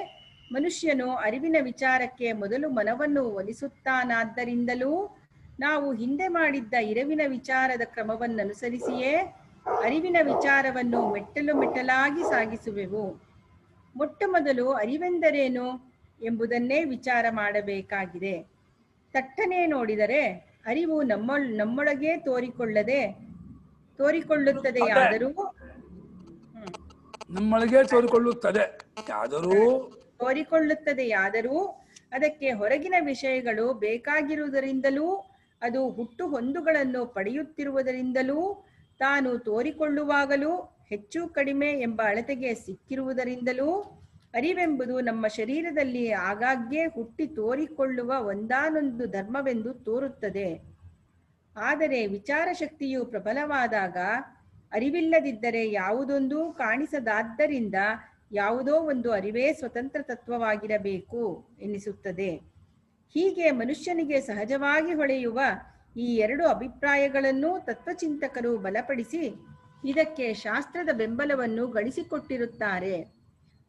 ಮನುಷ್ಯನು ಅರಿವಿನ ವಿಚಾರಕ್ಕೆ ಮೊದಲು ಮನವನ್ನು ಒಲಿಸುತ್ತಾನಾದ್ದರಿಂದಲೂ, ನಾವು ಹಿಂದೆ ಮಾಡಿದ್ದ ಇರವಿನ ವಿಚಾರದ ಕ್ರಮವನ್ನನುಸರಿಸಿಯೇ ಅರಿವಿನ ವಿಚಾರವನ್ನು ಮೆಟ್ಟಲು ಮೆಟ್ಟಲಾಗಿ ಸಾಗಿಸುವೆವು. ಮೊಟ್ಟ ಮೊದಲು ಅರಿವೆಂದರೇನು ಎಂಬುದನ್ನೇ ವಿಚಾರ ಮಾಡಬೇಕಾಗಿದೆ. ತಟ್ಟನೆ ನೋಡಿದರೆ ಅರಿವು ನಮ್ಮೊಳಗೆ ತೋರಿಕೊಳ್ಳುತ್ತದೆಯಾದರೂ ಅದಕ್ಕೆ ಹೊರಗಿನ ವಿಷಯಗಳು ಬೇಕಾಗಿರುವುದರಿಂದಲೂ, ಅದು ಹುಟ್ಟು ಹೊಂದುಗಳನ್ನು ಪಡೆಯುತ್ತಿರುವುದರಿಂದಲೂ, ತಾನು ತೋರಿಕೊಳ್ಳುವಾಗಲೂ ಹೆಚ್ಚು ಕಡಿಮೆ ಎಂಬ ಅಳತೆಗೆ ಸಿಕ್ಕಿರುವುದರಿಂದಲೂ, ಅರಿವೆಂಬುದು ನಮ್ಮ ಶರೀರದಲ್ಲಿ ಆಗಾಗ್ಗೆ ಹುಟ್ಟಿ ತೋರಿಕೊಳ್ಳುವ ಒಂದಾನೊಂದು ಧರ್ಮವೆಂದು ತೋರುತ್ತದೆ. ಆದರೆ ವಿಚಾರ ಶಕ್ತಿಯು ಪ್ರಬಲವಾದಾಗ ಅರಿವಿಲ್ಲದಿದ್ದರೆ ಯಾವುದೊಂದು ಕಾಣಿಸದಾದ್ದರಿಂದ ಯಾವುದೋ ಒಂದು ಅರಿವೇ ಸ್ವತಂತ್ರ ತತ್ವವಾಗಿರಬೇಕು ಎನ್ನಿಸುತ್ತದೆ. ಹೀಗೆ ಮನುಷ್ಯನಿಗೆ ಸಹಜವಾಗಿ ಹೊಳೆಯುವ ಈ ಎರಡು ಅಭಿಪ್ರಾಯಗಳನ್ನು ತತ್ವಚಿಂತಕರು ಬಲಪಡಿಸಿ ಇದಕ್ಕೆ ಶಾಸ್ತ್ರದ ಬೆಂಬಲವನ್ನು ಗಳಿಸಿಕೊಟ್ಟಿರುತ್ತಾರೆ.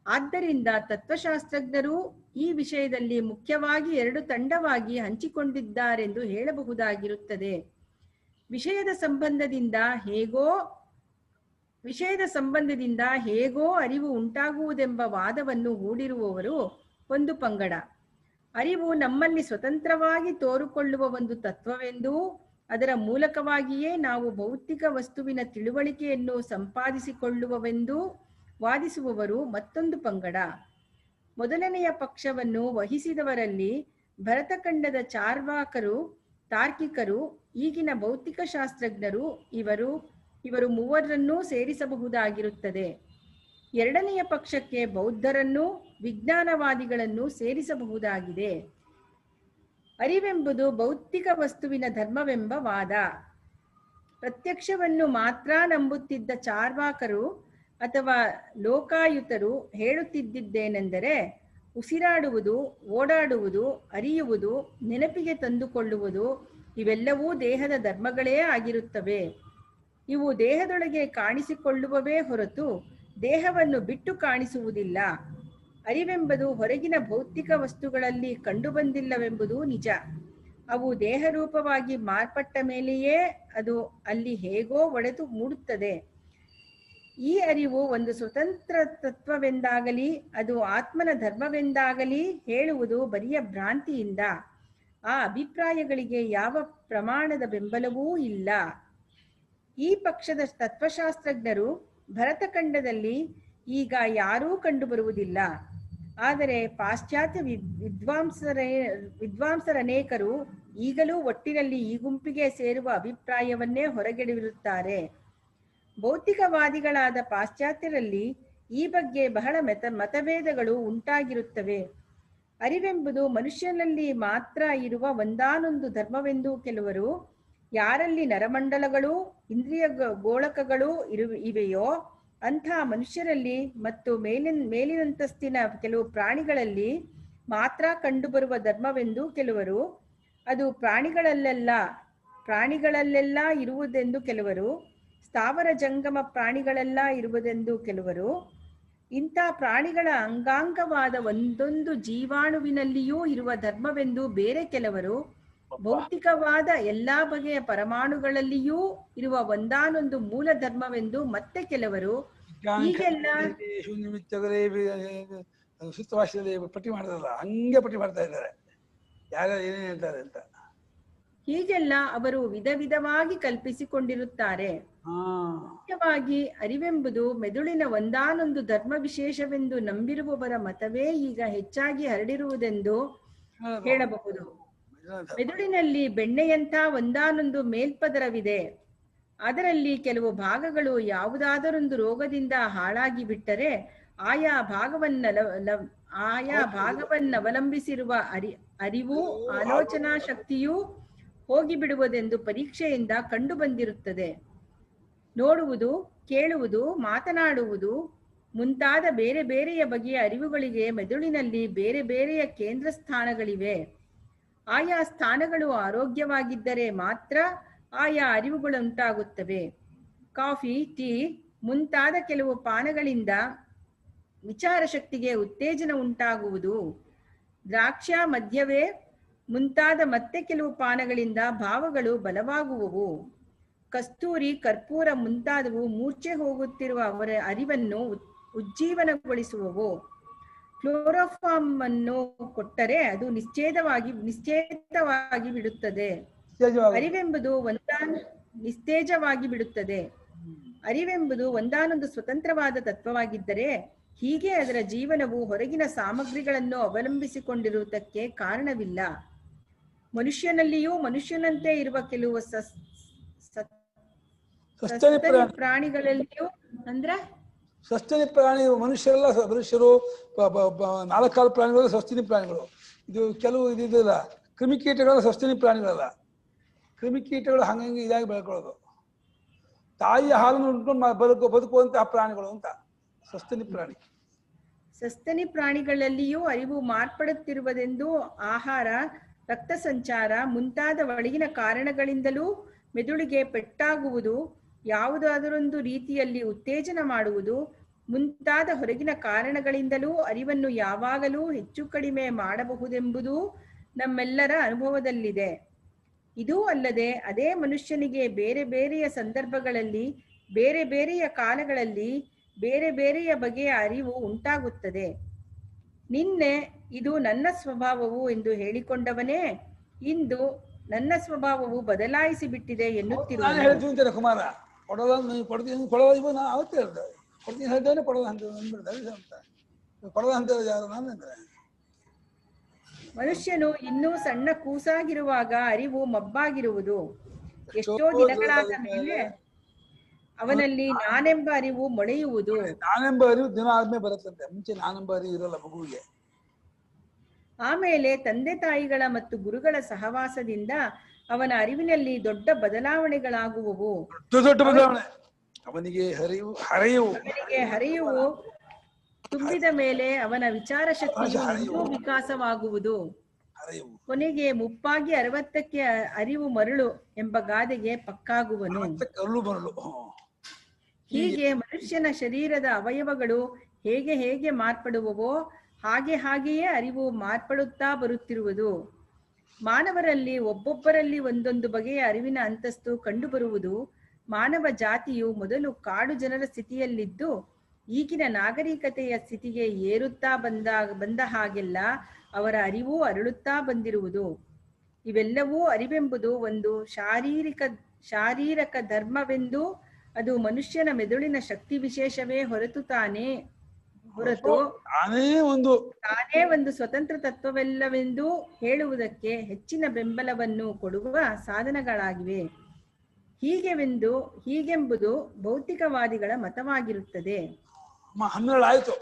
ಆದ್ದರಿಂದ ತತ್ವಶಾಸ್ತ್ರಜ್ಞರು ಈ ವಿಷಯದಲ್ಲಿ ಮುಖ್ಯವಾಗಿ ಎರಡು ತಂಡವಾಗಿ ಹಂಚಿಕೊಂಡಿದ್ದಾರೆಂದು ಹೇಳಬಹುದಾಗಿರುತ್ತದೆ. ವಿಷಯದ ಸಂಬಂಧದಿಂದ ಹೇಗೋ ಅರಿವು ಉಂಟಾಗುವುದೆಂಬ ವಾದವನ್ನು ಹೂಡಿರುವವರು ಒಂದು ಪಂಗಡ. ಅರಿವು ನಮ್ಮಲ್ಲಿ ಸ್ವತಂತ್ರವಾಗಿ ತೋರಿಕೊಳ್ಳುವ ಒಂದು ತತ್ವವೆಂದೂ ಅದರ ಮೂಲಕವಾಗಿಯೇ ನಾವು ಭೌತಿಕ ವಸ್ತುವಿನ ತಿಳುವಳಿಕೆಯನ್ನು ಸಂಪಾದಿಸಿಕೊಳ್ಳುವವೆಂದೂ ವಾದಿಸುವವರು ಮತ್ತೊಂದು ಪಂಗಡ. ಮೊದಲನೆಯ ಪಕ್ಷವನ್ನು ವಹಿಸಿದವರಲ್ಲಿ ಭರತಖಂಡದ ಚಾರ್ವಾಕರು, ತಾರ್ಕಿಕರು, ಈಗಿನ ಭೌತಿಕ ಶಾಸ್ತ್ರಜ್ಞರು ಇವರು ಮೂವರನ್ನೂ ಸೇರಿಸಬಹುದಾಗಿರುತ್ತದೆ. ಎರಡನೆಯ ಪಕ್ಷಕ್ಕೆ ಬೌದ್ಧರನ್ನೂ ವಿಜ್ಞಾನವಾದಿಗಳನ್ನು ಸೇರಿಸಬಹುದಾಗಿದೆ. ಅರಿವೆಂಬುದು ಭೌತಿಕ ವಸ್ತುವಿನ ಧರ್ಮವೆಂಬ ವಾದ. ಪ್ರತ್ಯಕ್ಷವನ್ನು ಮಾತ್ರ ನಂಬುತ್ತಿದ್ದ ಚಾರ್ವಾಕರು ಅಥವಾ ಲೋಕಾಯುತರು ಹೇಳುತ್ತಿದ್ದೇನೆಂದರೆ ಉಸಿರಾಡುವುದು, ಓಡಾಡುವುದು, ಅರಿಯುವುದು, ನೆನಪಿಗೆ ತಂದುಕೊಳ್ಳುವುದು ಇವೆಲ್ಲವೂ ದೇಹದ ಧರ್ಮಗಳೇ ಆಗಿರುತ್ತವೆ. ಇವು ದೇಹದೊಳಗೆ ಕಾಣಿಸಿಕೊಳ್ಳುವವೇ ಹೊರತು ದೇಹವನ್ನು ಬಿಟ್ಟು ಕಾಣಿಸುವುದಿಲ್ಲ. ಅರಿವೆಂಬುದು ಹೊರಗಿನ ಭೌತಿಕ ವಸ್ತುಗಳಲ್ಲಿ ಕಂಡುಬಂದಿಲ್ಲವೆಂಬುದು ನಿಜ. ಅವು ದೇಹರೂಪವಾಗಿ ಮಾರ್ಪಟ್ಟ ಮೇಲೆಯೇ ಅದು ಅಲ್ಲಿ ಹೇಗೋ ಒಡೆದು ಮೂಡುತ್ತದೆ. ಈ ಅರಿವು ಒಂದು ಸ್ವತಂತ್ರ ತತ್ವವೆಂದಾಗಲಿ ಅದು ಆತ್ಮನ ಧರ್ಮವೆಂದಾಗಲಿ ಹೇಳುವುದು ಬರಿಯ ಭ್ರಾಂತಿಯಿಂದ. ಆ ಅಭಿಪ್ರಾಯಗಳಿಗೆ ಯಾವ ಪ್ರಮಾಣದ ಬೆಂಬಲವೂ ಇಲ್ಲ. ಈ ಪಕ್ಷದ ತತ್ವಶಾಸ್ತ್ರಜ್ಞರು ಭರತಖಂಡದಲ್ಲಿ ಈಗ ಯಾರೂ ಕಂಡುಬರುವುದಿಲ್ಲ. ಆದರೆ ಪಾಶ್ಚಾತ್ಯ ವಿದ್ವಾಂಸರನೇಕರು ಈಗಲೂ ಒಟ್ಟಿನಲ್ಲಿ ಈ ಗುಂಪಿಗೆ ಸೇರುವ ಅಭಿಪ್ರಾಯವನ್ನೇ ಹೊರಗೆಡವಿರುತ್ತಾರೆ. ಭೌತಿಕವಾದಿಗಳಾದ ಪಾಶ್ಚಾತ್ಯರಲ್ಲಿ ಈ ಬಗ್ಗೆ ಬಹಳ ಮತಭೇದಗಳು ಉಂಟಾಗಿರುತ್ತವೆ. ಅರಿವೆಂಬುದು ಮನುಷ್ಯನಲ್ಲಿ ಮಾತ್ರ ಇರುವ ಒಂದಾನೊಂದು ಧರ್ಮವೆಂದು ಕೆಲವರು, ಯಾರಲ್ಲಿ ನರಮಂಡಲಗಳು, ಇಂದ್ರಿಯ ಗೋಳಕಗಳು ಇವೆಯೋ ಅಂಥ ಮನುಷ್ಯರಲ್ಲಿ ಮತ್ತು ಮೇಲಿನಂತಸ್ತಿನ ಕೆಲವು ಪ್ರಾಣಿಗಳಲ್ಲಿ ಮಾತ್ರ ಕಂಡುಬರುವ ಧರ್ಮವೆಂದು ಕೆಲವರು, ಅದು ಪ್ರಾಣಿಗಳಲ್ಲೆಲ್ಲ ಇರುವುದೆಂದು ಕೆಲವರು, ಸ್ಥಾವರ ಜಂಗಮ ಪ್ರಾಣಿಗಳೆಲ್ಲ ಇರುವುದೆಂದು ಕೆಲವರು, ಇಂಥ ಪ್ರಾಣಿಗಳ ಅಂಗಾಂಗವಾದ ಒಂದೊಂದು ಜೀವಾಣುವಿನಲ್ಲಿಯೂ ಇರುವ ಧರ್ಮವೆಂದು ಬೇರೆ ಕೆಲವರು, ಭೌತಿಕವಾದ ಎಲ್ಲಾ ಬಗೆಯ ಪರಮಾಣುಗಳಲ್ಲಿಯೂ ಇರುವ ಒಂದಾನೊಂದು ಮೂಲ ಧರ್ಮವೆಂದು ಮತ್ತೆ ಕೆಲವರು, ಹೀಗೆಲ್ಲ ಸುತ್ತವಾಶದಲ್ಲಿ ಪಟ್ಟಿ ಮಾಡಿದ್ರಲ್ಲ ಹಂಗೆ ಪಟ್ಟಿ ಮಾಡ್ತಾ ಇದ್ದಾರೆ ಯಾರ್ಯಾರು ಏನೇನು ಹೇಳ್ತಾರೆ ಅಂತ. ಹೀಗೆಲ್ಲ ಅವರು ವಿಧ ವಿಧವಾಗಿ ಕಲ್ಪಿಸಿಕೊಂಡಿರುತ್ತಾರೆ. ಮುಖ್ಯವಾಗಿ ಅರಿವೆಂಬುದು ಮೆದುಳಿನ ಒಂದಾನೊಂದು ಧರ್ಮ ವಿಶೇಷವೆಂದು ನಂಬಿರುವವರ ಮತವೇ ಈಗ ಹೆಚ್ಚಾಗಿ ಹರಡಿರುವುದೆಂದು ಹೇಳಬಹುದು. ಮೆದುಳಿನಲ್ಲಿ ಬೆಣ್ಣೆಯಂಥ ಒಂದಾನೊಂದು ಮೇಲ್ಪದರವಿದೆ. ಅದರಲ್ಲಿ ಕೆಲವು ಭಾಗಗಳು ಯಾವುದಾದರೊಂದು ರೋಗದಿಂದ ಹಾಳಾಗಿ ಬಿಟ್ಟರೆ ಆಯಾ ಭಾಗವನ್ನವಲಂಬಿಸಿರುವ ಅರಿವು, ಆಲೋಚನಾ ಶಕ್ತಿಯೂ ಹೋಗಿಬಿಡುವುದೆಂದು ಪರೀಕ್ಷೆಯಿಂದ ಕಂಡು ಬಂದಿರುತ್ತದೆ. ನೋಡುವುದು, ಕೇಳುವುದು, ಮಾತನಾಡುವುದು ಮುಂತಾದ ಬೇರೆ ಬೇರೆಯ ಬಗೆಯ ಅರಿವುಗಳಿಗೆ ಮೆದುಳಿನಲ್ಲಿ ಬೇರೆ ಬೇರೆಯ ಕೇಂದ್ರ ಸ್ಥಾನಗಳಿವೆ. ಆಯಾ ಸ್ಥಾನಗಳು ಆರೋಗ್ಯವಾಗಿದ್ದರೆ ಮಾತ್ರ ಆಯಾ ಅರಿವುಗಳುಂಟಾಗುತ್ತವೆ. ಕಾಫಿ, ಟೀ ಮುಂತಾದ ಕೆಲವು ಪಾನಗಳಿಂದ ವಿಚಾರ ಶಕ್ತಿಗೆ ಉತ್ತೇಜನ ಉಂಟಾಗುವುದು. ದ್ರಾಕ್ಷ, ಮದ್ಯವೇ ಮುಂತಾದ ಮತ್ತೆ ಕೆಲವು ಪಾನಗಳಿಂದ ಭಾವಗಳು ಬಲವಾಗುವವು. ಕಸ್ತೂರಿ, ಕರ್ಪೂರ ಮುಂತಾದವು ಮೂರ್ಛೆ ಹೋಗುತ್ತಿರುವ ಅವರ ಅರಿವನ್ನು ಉಜ್ಜೀವನಗೊಳಿಸುವವು. ಕ್ಲೋರೋಫಾರ್ಮ್ ಅನ್ನು ಕೊಟ್ಟರೆ ಅದು ನಿಶ್ಚೇತವಾಗಿ ಬಿಡುತ್ತದೆ. ಅರಿವೆಂಬುದು ಒಂದಾನೊಂದು ಸ್ವತಂತ್ರವಾದ ತತ್ವವಾಗಿದ್ದರೆ ಹೀಗೆ ಅದರ ಜೀವನವು ಹೊರಗಿನ ಸಾಮಗ್ರಿಗಳನ್ನು ಅವಲಂಬಿಸಿಕೊಂಡಿರುವುದಕ್ಕೆ ಕಾರಣವಿಲ್ಲ. ಮನುಷ್ಯನಲ್ಲಿಯೂ ಮನುಷ್ಯನಂತೆ ಇರುವ ಕೆಲವು ಪ್ರಾಣಿಗಳಲ್ಲಿಯೂ ಅಂದ್ರೆ ಸಸ್ತನಿ ಪ್ರಾಣಿ, ಮನುಷ್ಯರು ನಾಲ್ಕಾಲು ಪ್ರಾಣಿಗಳು ಸಸ್ತನಿ ಪ್ರಾಣಿಗಳು. ಇದು ಕೆಲವು ಇದಿಲ್ಲ, ಕ್ರಿಮಿಕೀಟಗಳು ಸಸ್ತನಿ ಪ್ರಾಣಿಗಳಲ್ಲ. ಕ್ರಿಮಿಕೀಟಗಳು ಹಂಗಂಗೆ ಇದಾಗಿ ಬೆಳ್ಕೊಳ್ಳೋದು. ತಾಯಿಯ ಹಾಲನ್ನು ಉಂಟು ಬದುಕುವಂತಹ ಪ್ರಾಣಿಗಳು ಅಂತ ಸಸ್ತನಿ ಪ್ರಾಣಿ. ಸಸ್ತನಿ ಪ್ರಾಣಿಗಳಲ್ಲಿಯೂ ಅರಿವು ಮಾರ್ಪಡುತ್ತಿರುವುದೆಂದು ಆಹಾರ, ರಕ್ತ ಸಂಚಾರ ಮುಂತಾದ ಒಳಗಿನ ಕಾರಣಗಳಿಂದಲೂ ಮೆದುಳಿಗೆ ಪೆಟ್ಟಾಗುವುದು, ಯಾವುದಾದರೊಂದು ರೀತಿಯಲ್ಲಿ ಉತ್ತೇಜನ ಮಾಡುವುದು ಮುಂತಾದ ಹೊರಗಿನ ಕಾರಣಗಳಿಂದಲೂ ಅರಿವನ್ನು ಯಾವಾಗಲೂ ಹೆಚ್ಚು ಕಡಿಮೆ ಮಾಡಬಹುದೆಂಬುದು ನಮ್ಮೆಲ್ಲರ ಅನುಭವದಲ್ಲಿದೆ. ಇದೂ ಅಲ್ಲದೆ ಅದೇ ಮನುಷ್ಯನಿಗೆ ಬೇರೆ ಬೇರೆಯ ಸಂದರ್ಭಗಳಲ್ಲಿ, ಬೇರೆ ಬೇರೆಯ ಕಾಲಗಳಲ್ಲಿ ಬೇರೆ ಬೇರೆಯ ಬಗೆಯ ಅರಿವು ಉಂಟಾಗುತ್ತದೆ. ನಿನ್ನೆ ಇದು ನನ್ನ ಸ್ವಭಾವವು ಎಂದು ಹೇಳಿಕೊಂಡವನೇ ಇಂದು ನನ್ನ ಸ್ವಭಾವವು ಬದಲಾಯಿಸಿ ಬಿಟ್ಟಿದೆ ಎನ್ನುತ್ತಿರುವುದು. ಕುಮಾರ ಕೊಡ್ತೀನಿ ಕೊಡೋದು ನಾ ಅವತ್ತೇ ಹೇಳ್ದೆ, ಕೊಡ್ತೀನಿ ಹೇಳ್ತೇನೆ ಕೊಡೋದು ಅಂತ ಕೊಡೋದು ಅಂತ ಯಾರು ನಾನಂದ್ರೆ. ಮನುಷ್ಯನು ಇನ್ನೂ ಸಣ್ಣ ಕೂಸಾಗಿರುವಾಗ ಅರಿವು ಮಬ್ಬಾಗಿರುವುದು. ಎಷ್ಟೋ ದಿನಗಳಾದ ಮೇಲೆ ಅವನಲ್ಲಿ ನಾನೆಂಬ ಅರಿವು ಮೊಳೆಯುವುದು. ನಾನೆಂಬ ಅರಿವು ದಿನ ಆದ್ಮೇಲೆ ಬರುತ್ತಂತೆ, ಮುಂಚೆ ನಾನೆಂಬ ಅರಿವು ಇರಲ್ಲ ಮಗುವಿಗೆ. ಆಮೇಲೆ ತಂದೆ ತಾಯಿಗಳ ಮತ್ತು ಗುರುಗಳ ಸಹವಾಸದಿಂದ ಅವನ ಅರಿವಿನಲ್ಲಿ ದೊಡ್ಡ ಬದಲಾವಣೆಗಳಾಗುವವು. ದೊಡ್ಡ ಬದಲಾವಣೆ ಅವನಿಗೆ ಹರಿಯುವು ತುಂಬಿದ ಮೇಲೆ ಅವನ ವಿಚಾರ ಶಕ್ತಿಯು ಇನ್ನೂ ವಿಕಾಸವಾಗುವುದು. ಕೊನೆಗೆ ಮುಪ್ಪಾಗಿ 60ಕ್ಕೆ ಅರಿವು ಮರಳು ಎಂಬ ಗಾದೆಗೆ ಪಕ್ಕಾಗುವನು. ಹೀಗೆ ಮನುಷ್ಯನ ಶರೀರದ ಅವಯವಗಳು ಹೇಗೆ ಹೇಗೆ ಮಾರ್ಪಡುವವೋ ಹಾಗೆಯೇ ಅರಿವು ಮಾರ್ಪಡುತ್ತಾ ಬರುತ್ತಿರುವುದು. ಮಾನವರಲ್ಲಿ ಒಬ್ಬೊಬ್ಬರಲ್ಲಿ ಒಂದೊಂದು ಬಗೆಯ ಅರಿವಿನ ಅಂತಸ್ತು ಕಂಡುಬರುವುದು. ಮಾನವ ಜಾತಿಯು ಮೊದಲು ಕಾಡು ಜನರ ಸ್ಥಿತಿಯಲ್ಲಿದ್ದು ಈಗಿನ ನಾಗರಿಕತೆಯ ಸ್ಥಿತಿಗೆ ಏರುತ್ತಾ ಬಂದ ಹಾಗೆಲ್ಲ ಅವರ ಅರಿವು ಅರಳುತ್ತಾ ಬಂದಿರುವುದು. ಇವೆಲ್ಲವೂ ಅರಿವೆಂಬುದು ಒಂದು ಶಾರೀರಿಕ ಧರ್ಮವೆಂದು, ಅದು ಮನುಷ್ಯನ ಮೆದುಳಿನ ಶಕ್ತಿ ವಿಶೇಷವೇ ಹೊರತು ತಾನೇ ಒಂದು ಸ್ವತಂತ್ರ ತತ್ವವೆಲ್ಲವೆಂದು ಹೇಳುವುದಕ್ಕೆ ಹೆಚ್ಚಿನ ಬೆಂಬಲವನ್ನು ಕೊಡುವ ಸಾಧನಗಳಾಗಿವೆ. ಹೀಗೆಂಬುದು ಭೌತಿಕವಾದಿಗಳ ಮತವಾಗಿರುತ್ತದೆ. 12 ಆಯ್ತು.